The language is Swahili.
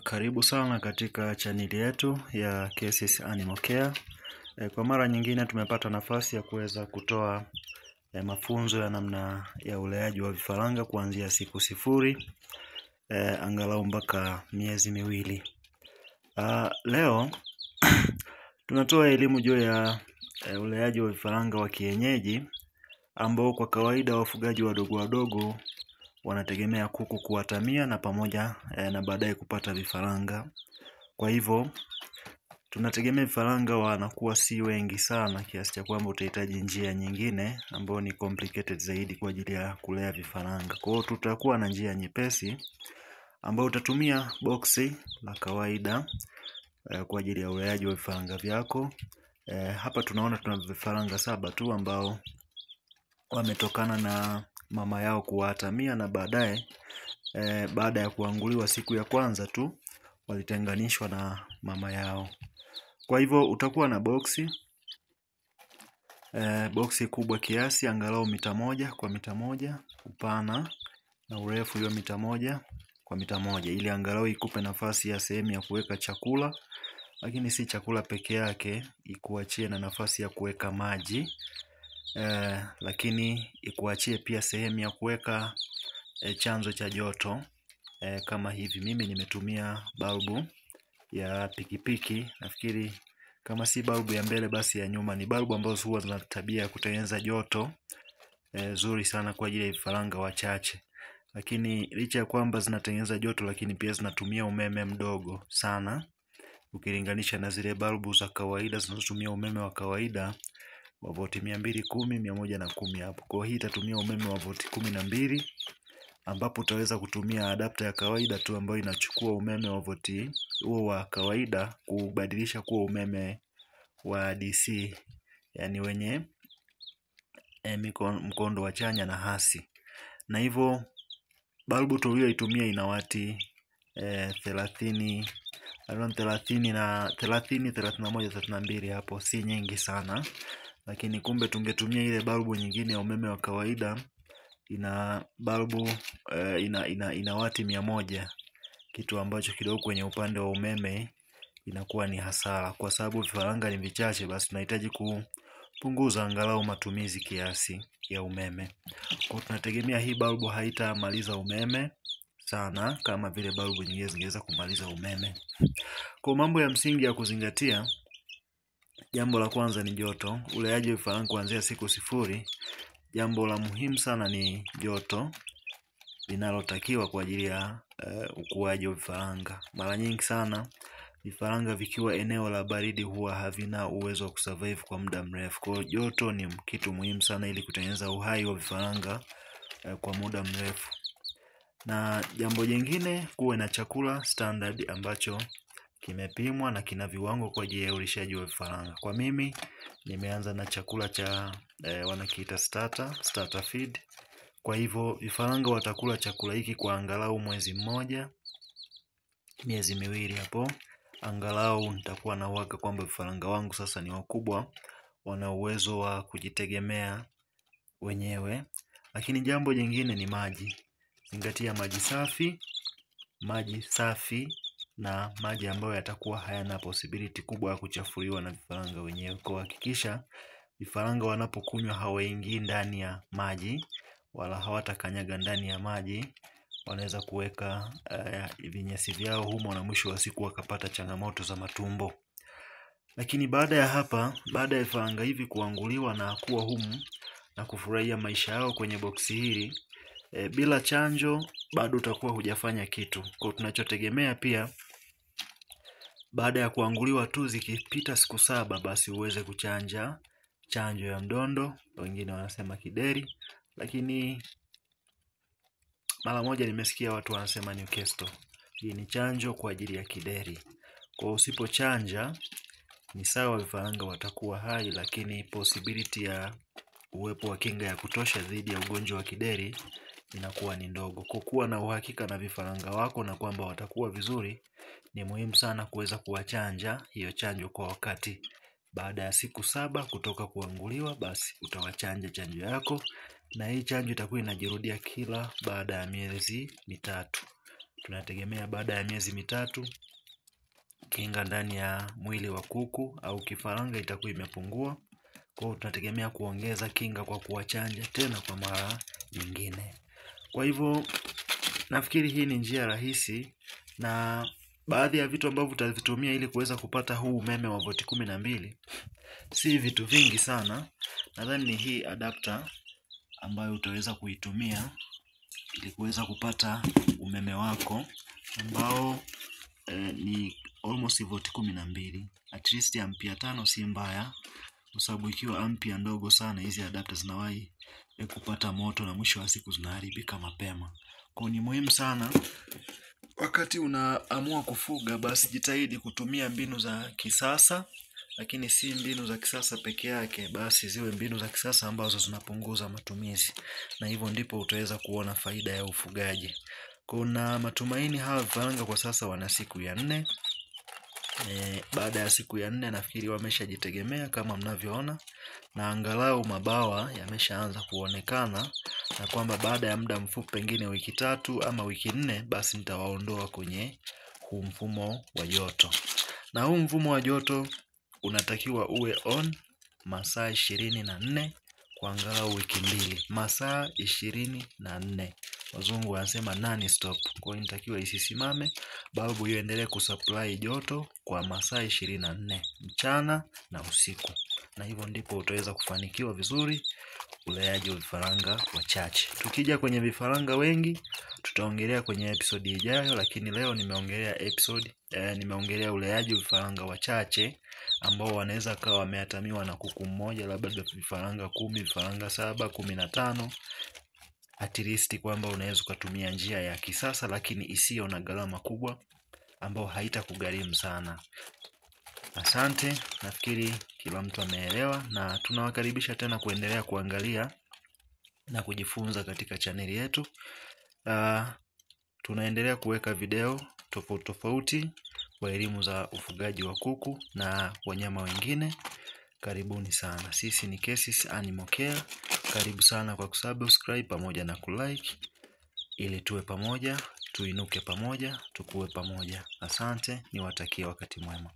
Karibu sana katika chaneli yetu ya Cases Animal Care. Kwa mara nyingine tumepata nafasi ya kuweza kutoa mafunzo ya namna ya uleaji wa vifaranga kuanzia siku sifuri angalau mpaka miezi miwili. Leo tunatoa elimu juu ya uleaji wa vifaranga wa kienyeji ambao kwa kawaida wafugaji wadogo wadogo wanategemea kuku kuwatamia na pamoja na baadaye kupata vifaranga. Kwa hivyo tunategemea vifaranga wanakuwa si wengi sana kiasi cha kwamba utahitaji njia nyingine ambayo ni complicated zaidi kwa ajili ya kulea vifaranga. Kwa hiyo tutakuwa na njia nyepesi ambayo utatumia boksi la kawaida kwa ajili ya uleaji wa vifaranga vyako. Hapa tunaona tuna vifaranga 7 tu ambao wametokana na mama yao kuwatamia na baadaye baada ya kuanguliwa siku ya kwanza tu walitenganishwa na mama yao. Kwa hivyo utakuwa na boksi kubwa kiasi angalau mita 1 kwa mita 1, upana na urefu hiyo mita 1 kwa mita 1, ili angalau ikupe nafasi ya sehemu ya kuweka chakula, lakini si chakula peke yake, ikuachie na nafasi ya kuweka maji, lakini ikuachie pia sehemu ya kuweka chanzo cha joto. Kama hivi mimi nimetumia balbu ya pikipiki, nafikiri kama si balbu ya mbele basi ya nyuma. Ni balbu ambazo huwa zina tabia ya kutengeneza joto zuri sana kwa ajili ya vifaranga wachache. Lakini licha ya kwamba zinatengeneza joto, lakini pia zinatumia umeme mdogo sana ukilinganisha na zile balbu za kawaida zinazotumia umeme wa kawaida wa voti 210, 110 hapo. Kwa hiyo hii itatumia umeme wa voti 12, ambapo utaweza kutumia adapter ya kawaida tu ambayo inachukua umeme wa voti huo wa kawaida kubadilisha kuwa umeme wa DC, yani wenye mkondo wa chanya na hasi. Na hivyo balbu tuliyoitumia ina wati 30 around 30 na 30, 31, 32 hapo, si nyingi sana. Lakini kumbe tungetumia ile balbu nyingine ya umeme wa kawaida, ina balbu ina wati 100, kitu ambacho kidogo kwenye upande wa umeme inakuwa ni hasara. Kwa sababu vifaranga ni vichache, basi tunahitaji kupunguza angalau matumizi kiasi ya umeme. Kwa tunategemea hii balbu haitamaliza umeme sana kama vile balbu nyingine zingeweza kumaliza umeme. Kwa mambo ya msingi ya kuzingatia, jambo la kwanza ni joto. Uleaji wa vifaranga kuanzia siku sifuri, jambo la muhimu sana ni joto linalotakiwa kwa ajili ya ukuaji wa vifaranga. Mara nyingi sana vifaranga vikiwa eneo la baridi huwa havina uwezo wa kusurvive kwa muda mrefu. Kwa hiyo joto ni kitu muhimu sana ili kutengeneza uhai wa vifaranga kwa muda mrefu. Na jambo jingine, kuwe na chakula standard ambacho kimepimwa na kina viwango kwa ajili ya ulishaji wa vifaranga. Kwa mimi nimeanza na chakula cha wanakiita starter feed. Kwa hivyo vifaranga watakula chakula hiki kwa angalau mwezi mmoja, miezi miwili hapo. Angalau nitakuwa na uhakika kwamba vifaranga wangu sasa ni wakubwa, wana uwezo wa kujitegemea wenyewe. Lakini jambo jingine ni maji. Zingatia maji safi na maji ambayo yatakuwa hayana possibility kubwa ya kuchafuliwa na vifaranga wenyewe. Kwa hakikisha vifaranga wanapokunywa hawaingii ndani ya maji wala hawatakanyaga ndani ya maji. Wanaweza kuweka vinyesi vyao humo na mwisho wa siku wakapata changamoto za matumbo. Lakini baada ya hapa, baada ya vifaranga hivi kuanguliwa na kuwa humu na kufurahia maisha yao kwenye boksi hili, bila chanjo bado utakuwa hujafanya kitu. Kwa tunachotegemea pia, baada ya kuanguliwa tu zikipita siku 7, basi uweze kuchanja chanjo ya mdondo, wengine wanasema kideri, lakini mara moja nimesikia watu wanasema Newcastle. Hii ni chanjo kwa ajili ya kideri. Kwa usipochanja ni sawa vifaranga watakuwa hai, lakini possibility ya uwepo wa kinga ya kutosha dhidi ya ugonjwa wa kideri inakuwa ni ndogo. Kuwa na uhakika na vifaranga wako na kwamba watakuwa vizuri, ni muhimu sana kuweza kuwachanja hiyo chanjo kwa wakati. Baada ya siku 7 kutoka kuanguliwa, basi utawachanja chanjo yako, na hii chanjo itakuwa inajirudia kila baada ya miezi 3. tunategemea baada ya miezi mitatu kinga ndani ya mwili wa kuku au kifaranga itakuwa imepungua. Kwa hiyo tunategemea kuongeza kinga kwa kuwachanja tena kwa mara nyingine. Kwa hivyo nafikiri hii ni njia rahisi, na baadhi ya vitu ambavyo utavitumia ili kuweza kupata huu umeme wa voti 12 si vitu vingi sana. Nadhani ni hii adapter ambayo utaweza kuitumia ili kuweza kupata umeme wako ambao ni almost voti 12. At least ampere 5 si mbaya, kwa sababu ikiwa ampere ndogo sana hizi adapter zinawahi kupata moto na mwisho wa siku zinaharibika mapema. Kwa ni muhimu sana wakati unaamua kufuga, basi jitahidi kutumia mbinu za kisasa, lakini si mbinu za kisasa peke yake, basi ziwe mbinu za kisasa ambazo zinapunguza matumizi, na hivyo ndipo utaweza kuona faida ya ufugaji. Kuna matumaini hawa vifaranga kwa sasa wana siku ya 4. Baada ya siku ya 4 nafikiri wameshajitegemea kama mnavyoona, na angalau mabawa yameshaanza kuonekana, na kwamba baada ya muda mfupi pengine wiki 3 ama wiki 4 basi nitawaondoa kwenye huu mfumo wa joto. Na huu mfumo wa joto unatakiwa uwe on masaa 24 kwa angalau wiki 2. Masaa 24. Wazungu wanasema non stop. Kwa hiyo inatakiwa isisimame, balbu iendelee kusupply joto kwa masaa 24 mchana na usiku. Na hivyo ndipo utaweza kufanikiwa vizuri uleaji wa vifaranga wachache. Tukija kwenye vifaranga wengi tutaongelea kwenye episode ijayo, lakini leo nimeongelea uleaji wa vifaranga wachache ambao wanaweza kawa wameatamiwa na kuku mmoja, labda vifaranga 10, vifaranga 7, 15. At least kwamba unaweza kutumia njia ya kisasa lakini isiyo na gharama kubwa ambao haitakugharimu sana. Asante, nafikiri kila mtu ameelewa, na tunawakaribisha tena kuendelea kuangalia na kujifunza katika chaneli yetu. Tunaendelea kuweka video tofauti tofauti kwa elimu za ufugaji wa kuku na wanyama wengine. Karibuni sana. Sisi ni Kesis Animal Care. Karibu sana kwa kusubscribe pamoja na kulike ili tuwe pamoja, tuinuke pamoja, tukue pamoja. Asante, niwatakie wakati mwema.